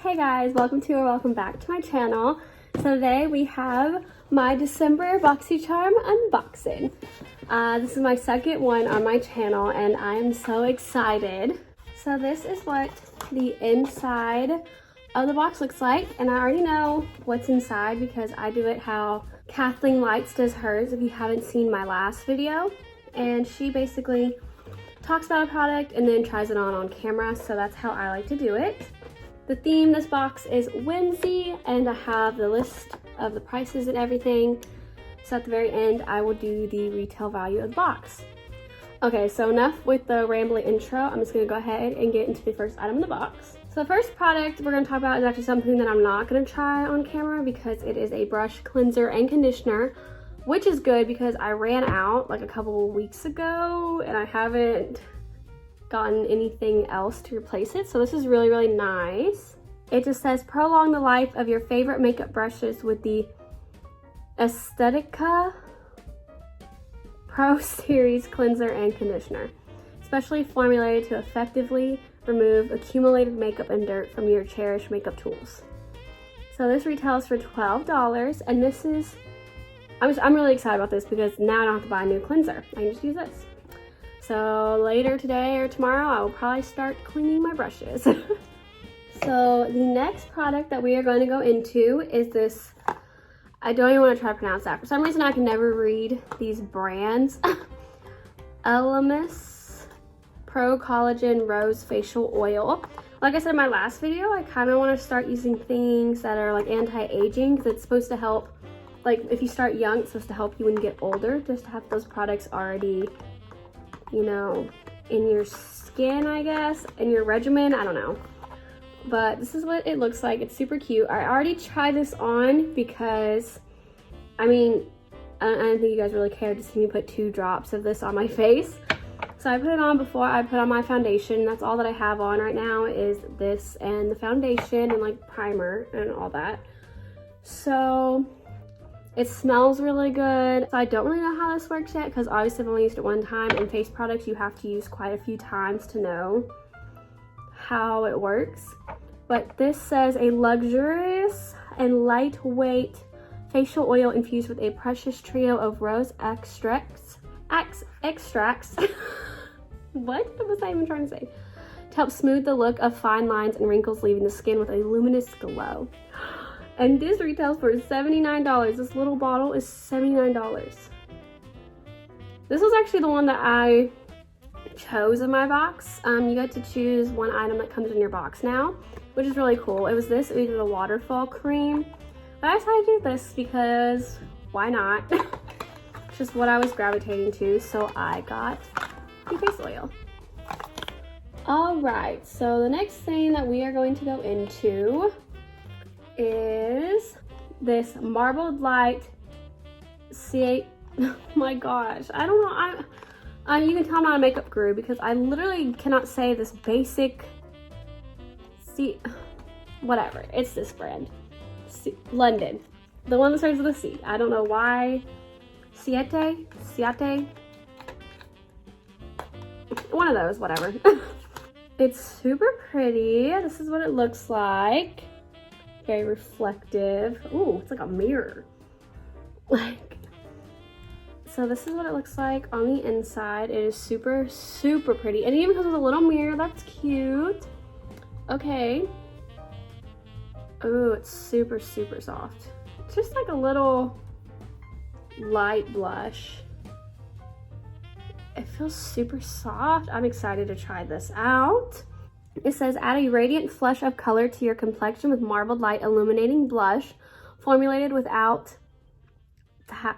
Hey guys, welcome to or welcome back to my channel. So today we have my December BOXYCHARM unboxing. This is my second one on my channel and I am so excited. So this is what the inside of the box looks like, and I already know what's inside because I do it how Kathleen Lights does hers if you haven't seen my last video. And she basically talks about a product and then tries it on camera, so that's how I like to do it. The theme this box is whimsy, and I have the list of the prices and everything. So at the very end, I will do the retail value of the box. Okay, so enough with the rambly intro. I'm just gonna go ahead and get into the first item in the box. So the first product we're gonna talk about is actually something that I'm not gonna try on camera because it is a brush cleanser and conditioner, which is good because I ran out like a couple weeks ago and I haven't gotten anything else to replace it. So this is really, really nice. It just says prolong the life of your favorite makeup brushes with the Aesthetica Pro Series cleanser and conditioner, specially formulated to effectively remove accumulated makeup and dirt from your cherished makeup tools. So this retails for $12, and this is, I'm really excited about this because now I don't have to buy a new cleanser. I can just use this. So later today or tomorrow, I will probably start cleaning my brushes. So the next product that we are going to go into is this, I don't even want to try to pronounce that. For some reason, I can never read these brands. Elemis Pro-Collagen Rose Facial Oil. Like I said in my last video, I kind of want to start using things that are like anti-aging because it's supposed to help, like if you start young, it's supposed to help you when you get older, just to have those products already, you know, in your skin, I guess, in your regimen, I don't know. But this is what it looks like. It's super cute. I already tried this on because, I mean, I don't think you guys really care to see me put 2 drops of this on my face. So I put it on before I put on my foundation. That's all that I have on right now is this and the foundation and like primer and all that. So it smells really good. So I don't really know how this works yet because obviously I've only used it one time, and face products you have to use quite a few times to know how it works. But this says a luxurious and lightweight facial oil infused with a precious trio of rose extracts. What was I even trying to say? To help smooth the look of fine lines and wrinkles, leaving the skin with a luminous glow. And this retails for $79. This little bottle is $79. This was actually the one that I chose in my box. You get to choose one item that comes in your box now, which is really cool. It was this, either the waterfall cream. But I decided to do this because why not? It's just what I was gravitating to, so I got the face oil. All right, so the next thing that we are going to go into is this Marbled Light C8. Oh my gosh, I don't know. You can tell I'm not a makeup guru because I literally cannot say this basic whatever. It's this brand. London. The one that starts with a C. I don't know why. Siete? One of those, whatever. It's super pretty. This is what it looks like. Very reflective. Ooh, it's like a mirror. Like, so this is what it looks like on the inside. It is super, super pretty. And even comes with a little mirror. That's cute. Okay. Oh, it's super, super soft. It's just like a little light blush. It feels super soft. I'm excited to try this out. It says add a radiant flush of color to your complexion with Marbled Light Illuminating Blush, formulated without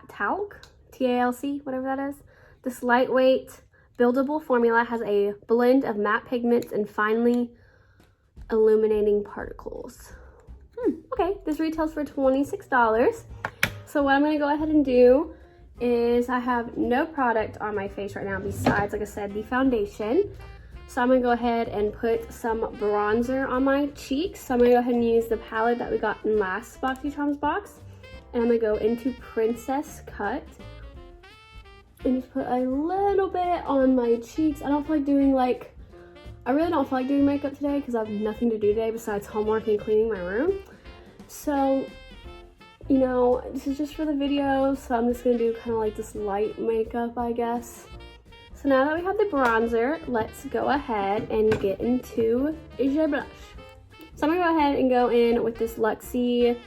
talc, T-A-L-C, whatever that is. This lightweight, buildable formula has a blend of matte pigments and finely illuminating particles. Okay, this retails for $26. So what I'm gonna go ahead and do is I have no product on my face right now besides, like I said, the foundation. So I'm gonna go ahead and put some bronzer on my cheeks. So I'm gonna go ahead and use the palette that we got in last BOXYCHARM's box. And I'm gonna go into Princess Cut and just put a little bit on my cheeks. I don't feel like doing like I really don't feel like doing makeup today because I have nothing to do today besides homework and cleaning my room. So, you know, this is just for the video, so I'm just gonna do kind of like this light makeup, I guess. So now that we have the bronzer, let's go ahead and get into the blush. So I'm gonna go ahead and go in with this Luxie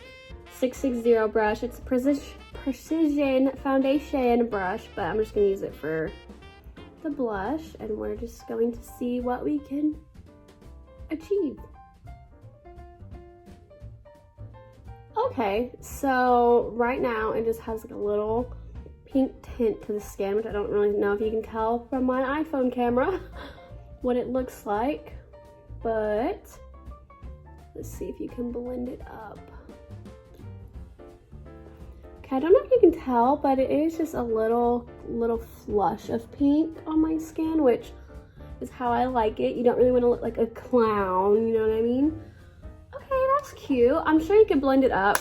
660 brush. It's a precision foundation brush, but I'm just gonna use it for the blush, and we're just going to see what we can achieve. Okay, so right now it just has like a little pink tint to the skin, which I don't really know if you can tell from my iPhone camera what it looks like, but let's see if you can blend it up. Okay, I don't know if you can tell, but it is just a little flush of pink on my skin, which is how I like it. You don't really want to look like a clown, you know what I mean? Okay, that's cute. I'm sure you could blend it up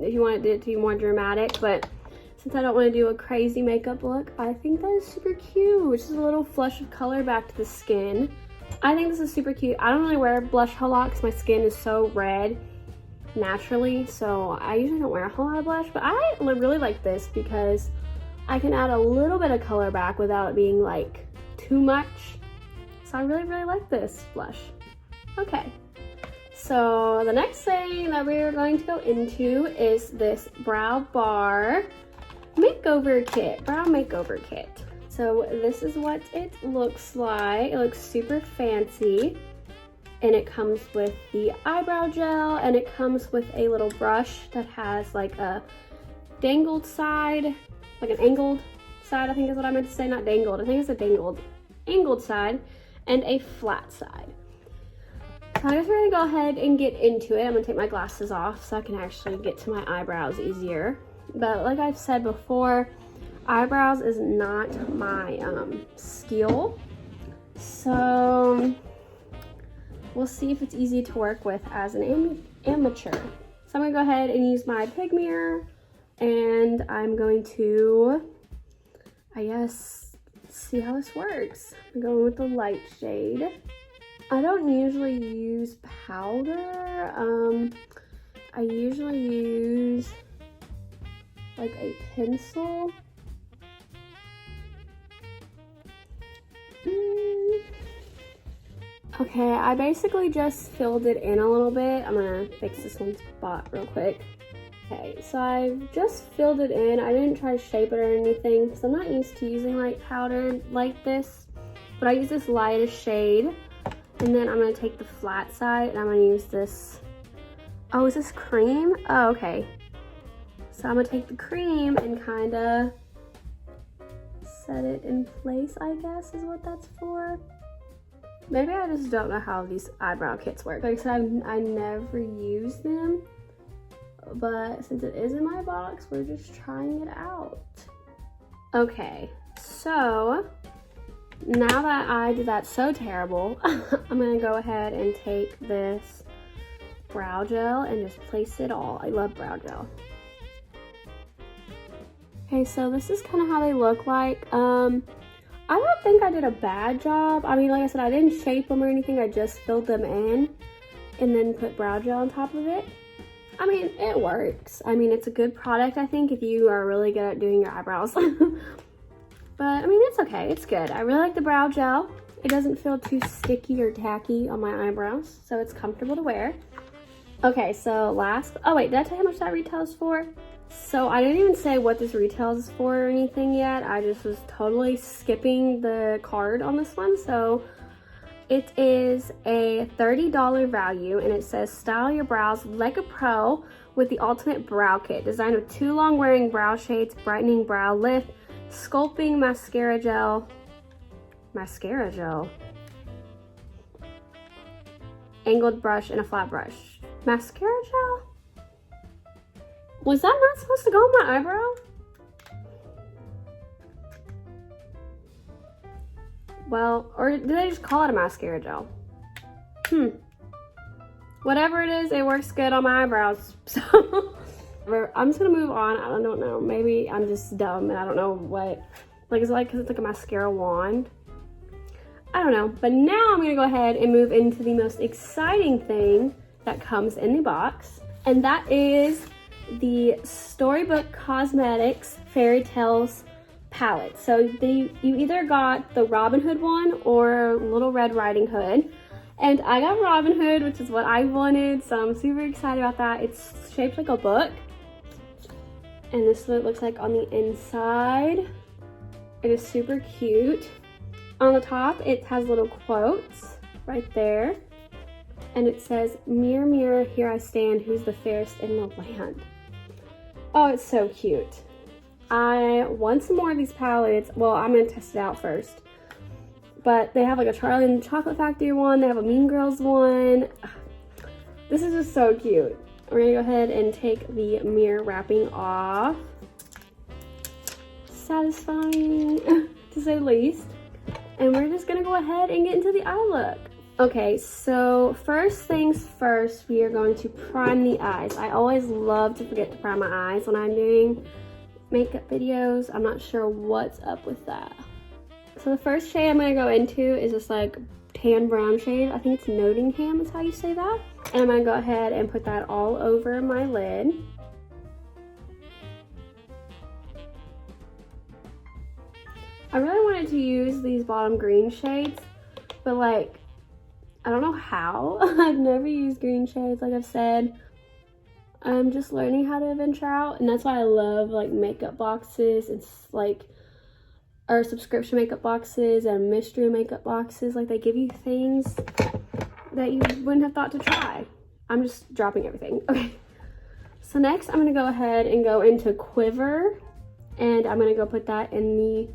if you wanted it to be more dramatic, but since I don't want to do a crazy makeup look, I think that is super cute. Just a little flush of color back to the skin. I think this is super cute. I don't really wear blush a whole lot because my skin is so red naturally, so I usually don't wear a whole lot of blush, but I really like this because I can add a little bit of color back without it being like too much. So I really like this blush. Okay, so the next thing that we're going to go into is this brow bar makeover kit, brow makeover kit. So this is what it looks like. It looks super fancy. And it comes with the eyebrow gel, and it comes with a little brush that has like a dangled side, like an angled side, I think is what I meant to say, not dangled. I think it's a angled side, and a flat side. So I guess we're gonna go ahead and get into it. I'm gonna take my glasses off so I can actually get to my eyebrows easier. But like I've said before, eyebrows is not my skill. So we'll see if it's easy to work with as an amateur. So I'm gonna go ahead and use my Pig mirror, and I'm going to, I guess, see how this works. I'm going with the light shade. I don't usually use powder. I usually use like a pencil. Okay, I basically just filled it in a little bit. I'm gonna fix this one spot real quick. Okay, so I've just filled it in. I didn't try to shape it or anything because I'm not used to using light powder like this. But I use this lightest shade. And then I'm gonna take the flat side and I'm gonna use this. Oh, is this cream? Oh, okay. So I'm gonna take the cream and kinda set it in place, I guess is what that's for. Maybe I just don't know how these eyebrow kits work. Like I said, I never use them, but since it is in my box, we're just trying it out. Okay, so now that I did that so terrible, I'm gonna go ahead and take this brow gel and just place it all. I love brow gel. Okay, so this is kind of how they look like. I don't think I did a bad job. I mean, like I said, I didn't shape them or anything. I just filled them in and then put brow gel on top of it. I mean, it works. I mean, it's a good product, I think, if you are really good at doing your eyebrows. But, I mean, it's okay. It's good. I really like the brow gel. It doesn't feel too sticky or tacky on my eyebrows, so it's comfortable to wear. Okay, so oh wait, did I tell you how much that retails for? So I didn't even say what this retails for or anything yet. I just was totally skipping the card on this one. So it is a $30 value, and it says style your brows like a pro with the ultimate brow kit. Designed with 2 long wearing brow shades, brightening brow lift, sculpting mascara gel, angled brush, and a flat brush. Mascara gel? Was that not supposed to go on my eyebrow? Well, or did they just call it a mascara gel? Whatever it is, it works good on my eyebrows. So I'm just gonna move on. I don't know. Maybe I'm just dumb and I don't know what. Like, is it like because it's like a mascara wand? I don't know. But now I'm gonna go ahead and move into the most exciting thing that comes in the box. And that is the Storybook Cosmetics Fairytales palette. So you either got the Robin Hood one or Little Red Riding Hood. And I got Robin Hood, which is what I wanted, so I'm super excited about that. It's shaped like a book. And this is what it looks like on the inside. It is super cute. On the top, it has little quotes right there. And it says, "Mirror, mirror, here I stand, who's the fairest in the land?" Oh, it's so cute. I want some more of these palettes. Well, I'm gonna test it out first. But they have like a Charlie and the Chocolate Factory one. They have a Mean Girls one. This is just so cute. We're gonna go ahead and take the mirror wrapping off. Satisfying, to say the least. And we're just gonna go ahead and get into the eye look. Okay, so first things first, we are going to prime the eyes. I always love to forget to prime my eyes when I'm doing makeup videos. I'm not sure what's up with that. So the first shade I'm gonna go into is this like tan brown shade. I think it's Nottingham is how you say that. And I'm gonna go ahead and put that all over my lid. I really wanted to use these bottom green shades, but like, I don't know how. I've never used green shades, like I've said. I'm just learning how to venture out, and that's why I love like makeup boxes. It's like, or subscription makeup boxes and mystery makeup boxes. Like they give you things that you wouldn't have thought to try. I'm just dropping everything. Okay. So next I'm gonna go ahead and go into Quiver, and I'm gonna go put that in the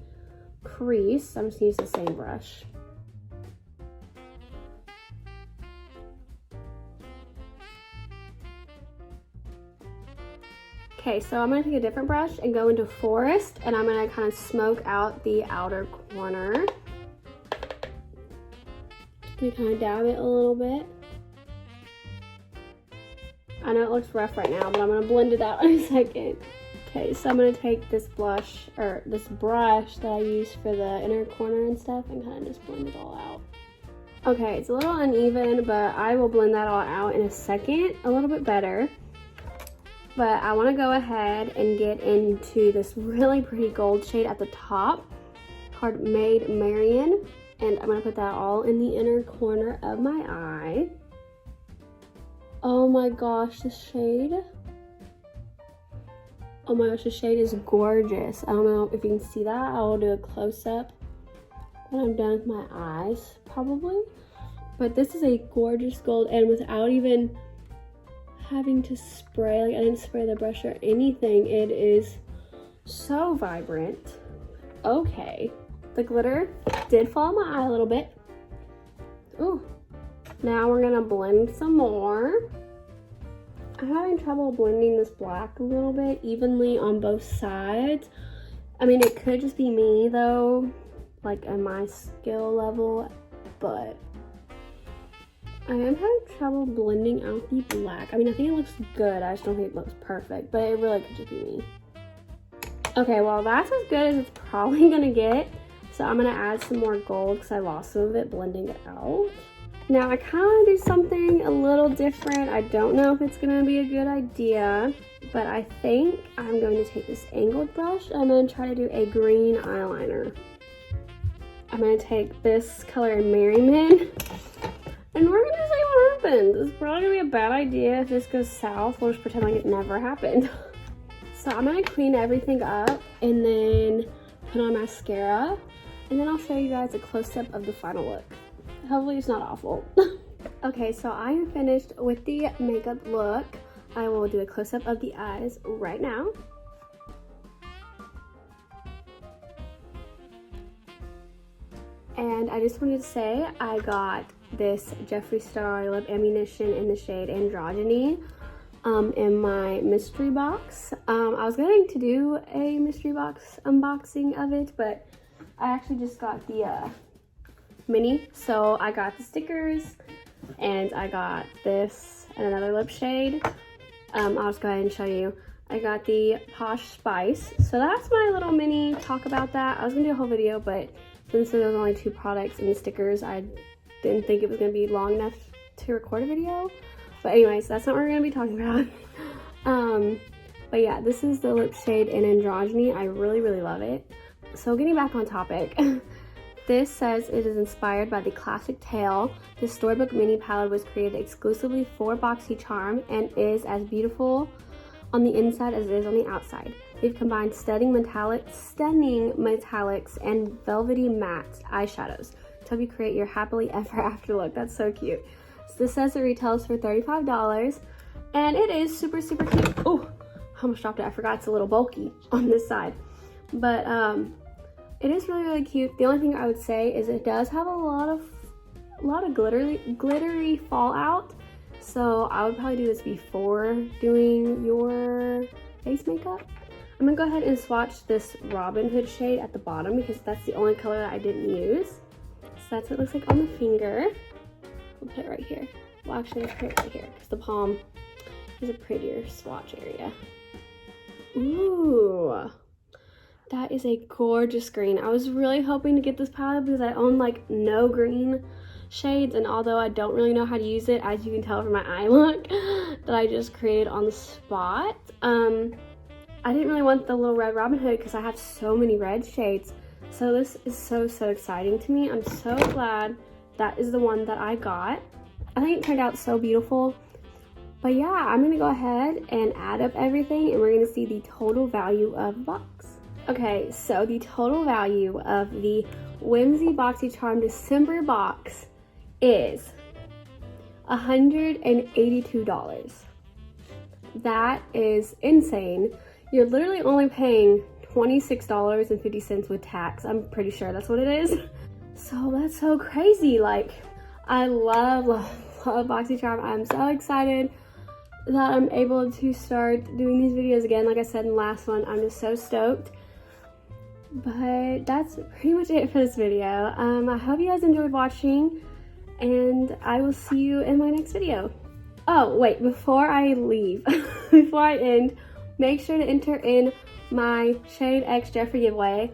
crease. I'm just gonna use the same brush. Okay, so I'm gonna take a different brush and go into Forest, and I'm gonna kind of smoke out the outer corner. Just gonna kind of dab it a little bit. I know it looks rough right now, but I'm gonna blend it out in a second. Okay, so I'm gonna take this blush, or this brush that I use for the inner corner and stuff, and kind of just blend it all out. Okay, it's a little uneven, but I will blend that all out in a second, a little bit better. But I want to go ahead and get into this really pretty gold shade at the top called Maid Marian. And I'm going to put that all in the inner corner of my eye. Oh my gosh, this shade. Oh my gosh, this shade is gorgeous. I don't know if you can see that. I will do a close-up when I'm done with my eyes, probably. But this is a gorgeous gold, and without even having to spray, like I didn't spray the brush or anything, it is so vibrant. Okay, the glitter did fall in my eye a little bit. Ooh, now we're gonna blend some more. I'm having trouble blending this black a little bit evenly on both sides. I mean, it could just be me though, like at my skill level, but I am having trouble blending out the black. I mean, I think it looks good. I just don't think it looks perfect, but it really could just be me. Okay, well, that's as good as it's probably gonna get. So I'm gonna add some more gold because I lost some of it blending it out. Now, I kind of want to do something a little different. I don't know if it's gonna be a good idea, but I think I'm going to take this angled brush and I'm gonna try to do a green eyeliner. I'm gonna take this color Merriman, and we're gonna see what happens. It's probably gonna be a bad idea if this goes south. We'll just pretend like it never happened. So I'm gonna clean everything up and then put on mascara, and then I'll show you guys a close-up of the final look. Hopefully it's not awful. Okay, so I am finished with the makeup look. I will do a close-up of the eyes right now. And I just wanted to say I got this Jeffree Star Lip Ammunition in the shade Androgyny in my mystery box. I was going to do a mystery box unboxing of it, but I actually just got the mini. So I got the stickers and I got this and another lip shade. I'll just go ahead and show you. I got the Posh Spice. So that's my little mini talk about that. I was gonna do a whole video, but since there was only 2 products and the stickers, I didn't think it was going to be long enough to record a video. But anyways, that's not what we're going to be talking about. But yeah, this is the lip shade in Androgyny. I really, really love it. So getting back on topic, this says it is inspired by the classic tale. This Storybook mini palette was created exclusively for BOXYCHARM and is as beautiful on the inside as it is on the outside. They've combined stunning metallics and velvety matte eyeshadows to help you create your happily ever after look. That's so cute. So this says it retails for $35 and it is super, super cute. Oh, I almost dropped it. I forgot it's a little bulky on this side. But it is really, really cute. The only thing I would say is it does have a lot of glittery fallout. So I would probably do this before doing your face makeup. I'm gonna go ahead and swatch this Robin Hood shade at the bottom because that's the only color that I didn't use. So that's what it looks like on the finger. We'll put it right here. Well, actually, let's put it right here because the palm is a prettier swatch area. Ooh, that is a gorgeous green. I was really hoping to get this palette because I own like no green shades, and although I don't really know how to use it, as you can tell from my eye look that I just created on the spot, I didn't really want the little red Robin Hood because I have so many red shades. So this is so, so exciting to me. I'm so glad that is the one that I got. I think it turned out so beautiful. But yeah, I'm gonna go ahead and add up everything and we're gonna see the total value of the box. Okay, so the total value of the Whimsy BOXYCHARM December box is $182. That is insane. You're literally only paying $26.50 with tax. I'm pretty sure that's what it is. So that's so crazy. Like, I love BOXYCHARM. I'm so excited that I'm able to start doing these videos again. Like I said in the last one, I'm just so stoked. But that's pretty much it for this video. I hope you guys enjoyed watching and I will see you in my next video. Oh wait, before I leave, before I end, make sure to enter in my Shade X Jeffrey giveaway.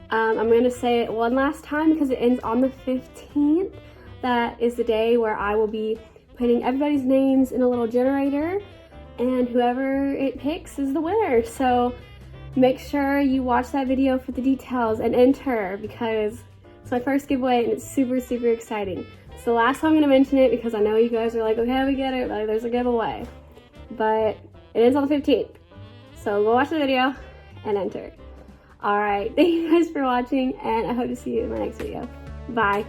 I'm going to say it one last time because it ends on the 15th. That is the day where I will be putting everybody's names in a little generator and whoever it picks is the winner. So make sure you watch that video for the details and enter because it's my first giveaway and it's super, super exciting. It's the last time I'm going to mention it because I know you guys are like, okay, we get it, like, there's a giveaway. But it is on the 15th. So go watch the video and enter. Alright, thank you guys for watching and I hope to see you in my next video. Bye.